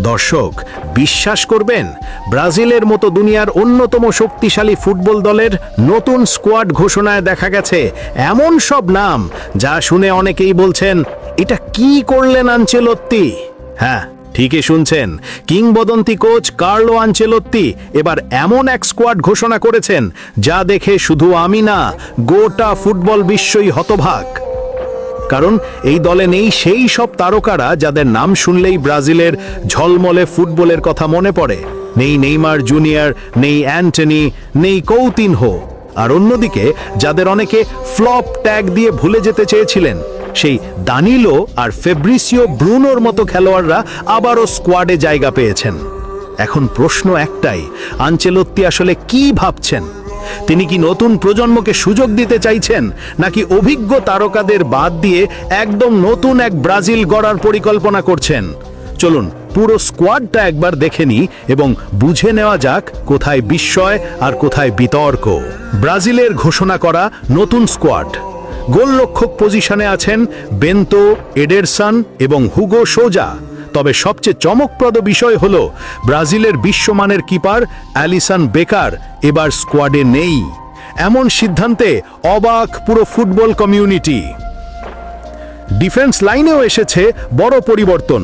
দর্শক, বিশ্বাস করবেন, ব্রাজিলের মতো দুনিয়ার অন্যতম শক্তিশালী ফুটবল দলের নতুন স্কোয়াড ঘোষণায় দেখা গেছে এমন সব নাম যা শুনে অনেকেই বলছেন, এটা কি করলেন আনচেলত্তি? হ্যাঁ, ঠিকই শুনছেন, কিংবদন্তি কোচ কার্লো আনচেলত্তি এবার এমন এক স্কোয়াড ঘোষণা করেছেন যা দেখে শুধু আমি না, গোটা ফুটবল বিশ্বই হতবাক। কারণ এই দলে নেই সেই সব তারকারা যাদের নাম শুনলেই ব্রাজিলের ঝলমলে ফুটবলের কথা মনে পড়ে। নেই নেইমার জুনিয়র, নেই অ্যান্টনি, নেই কৌতিনহো। আর অন্যদিকে যাদের অনেকে ফ্লপ ট্যাগ দিয়ে ভুলে যেতে চেয়েছিলেন, সেই দানিলো আর ফেব্রিসিও ব্রুনোর মতো খেলোয়াড়রা আবারও স্কোয়াডে জায়গা পেয়েছেন। এখন প্রশ্ন একটাই, আনচেলত্তি আসলে কি ভাবছেন? তিনি কি নতুন প্রজন্মকে সুযোগ দিতে চাইছেন, নাকি অভিজ্ঞ তারকাদের বাদ দিয়ে একদম নতুন এক ব্রাজিল গড়ার পরিকল্পনা করছেন? চলুন পুরো স্কোয়াডটা একবার দেখে নিই এবং বুঝে নেওয়া যাক কোথায় বিস্ময় আর কোথায় বিতর্ক। ব্রাজিলের ঘোষণা করা নতুন স্কোয়াড। গোলরক্ষক পজিশনে আছেন বেন্তো, এডারসন এবং হুগো সোজা। তবে সবচেয়ে চমকপ্রদ বিষয় হলো ব্রাজিলের বিশ্বমানের কিপার অ্যালিসন বেকার এবার স্কোয়াডে নেই। এমন সিদ্ধান্তে অবাক পুরো ফুটবল কমিউনিটি। ডিফেন্স লাইনেও এসেছে বড় পরিবর্তন।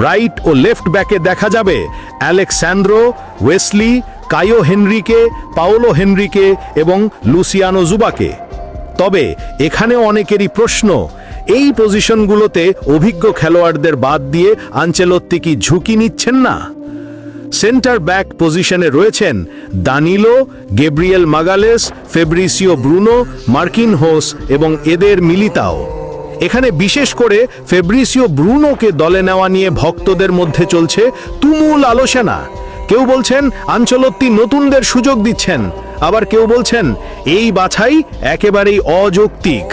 রাইট ও লেফট ব্যাকে দেখা যাবে অ্যালেক্সান্দ্রো, ওয়েসলি, কায়ো হেনরিকে, পাওলো হেনরিকে এবং লুসিয়ানো জুবাকে। তবে এখানেও অনেকেরই প্রশ্ন, এই পজিশনগুলোতে অভিজ্ঞ খেলোয়াড়দের বাদ দিয়ে আনচেলত্তি কি ঝুঁকি নিচ্ছেন না? সেন্টার ব্যাক পজিশনে রয়েছেন Danilo, Gabriel Magalhaes, Fabricio Bruno, Marquinhos এবং এদের মিলিতাও। এখানে বিশেষ করে ফেব্রিসিও ব্রুনোকে দলে নেওয়া নিয়ে ভক্তদের মধ্যে চলছে তুমুল আলোচনা। কেউ বলছেন আনচেলত্তি নতুনদের সুযোগ দিচ্ছেন, আবার কেউ বলছেন এই বাছাই একেবারেই অযৌক্তিক।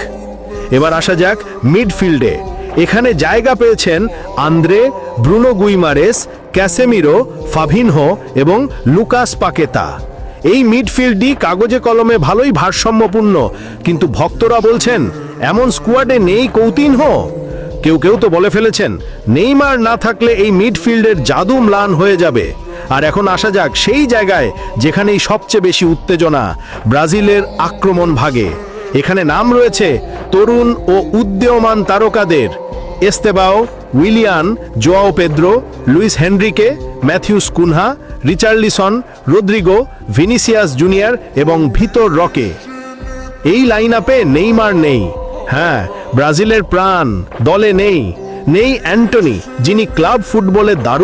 এবার আসা যাক মিডফিল্ডে। এখানে জায়গা পেয়েছেন আন্দ্রে, ব্রুনো গুইমারেস, ক্যাসেমিরো, ফাভিনহো এবং লুকাস পাকেতা। এই মিডফিল্ডই কাগজে কলমে ভালোই ভারসাম্যপূর্ণ, কিন্তু ভক্তরা বলছেন এমন স্কোয়াডে নেই কৌতিনহো। কেউ কেউ তো বলে ফেলেছেন নেইমার না থাকলে এই মিডফিল্ডের জাদু ম্লান হয়ে যাবে। আর এখন আসা যাক সেই জায়গায় যেখানেই সবচেয়ে বেশি উত্তেজনা, ব্রাজিলের আক্রমণ ভাগে। এখানে নাম রয়েছে তরুণ ও উদীয়মান তারকাদের: Estevao, Willian, Joao Pedro, Luiz Henrique, Matheus Cunha, Richarlison, Rodrigo, Vinicius Junior এবং ভিতর রকে। এই লাইন আপে নেইমার নেই। হ্যাঁ, ব্রাজিলের প্রাণ দলে নেই। নেই অ্যান্টনি, যিনি ক্লাব ফুটবলে দারুণ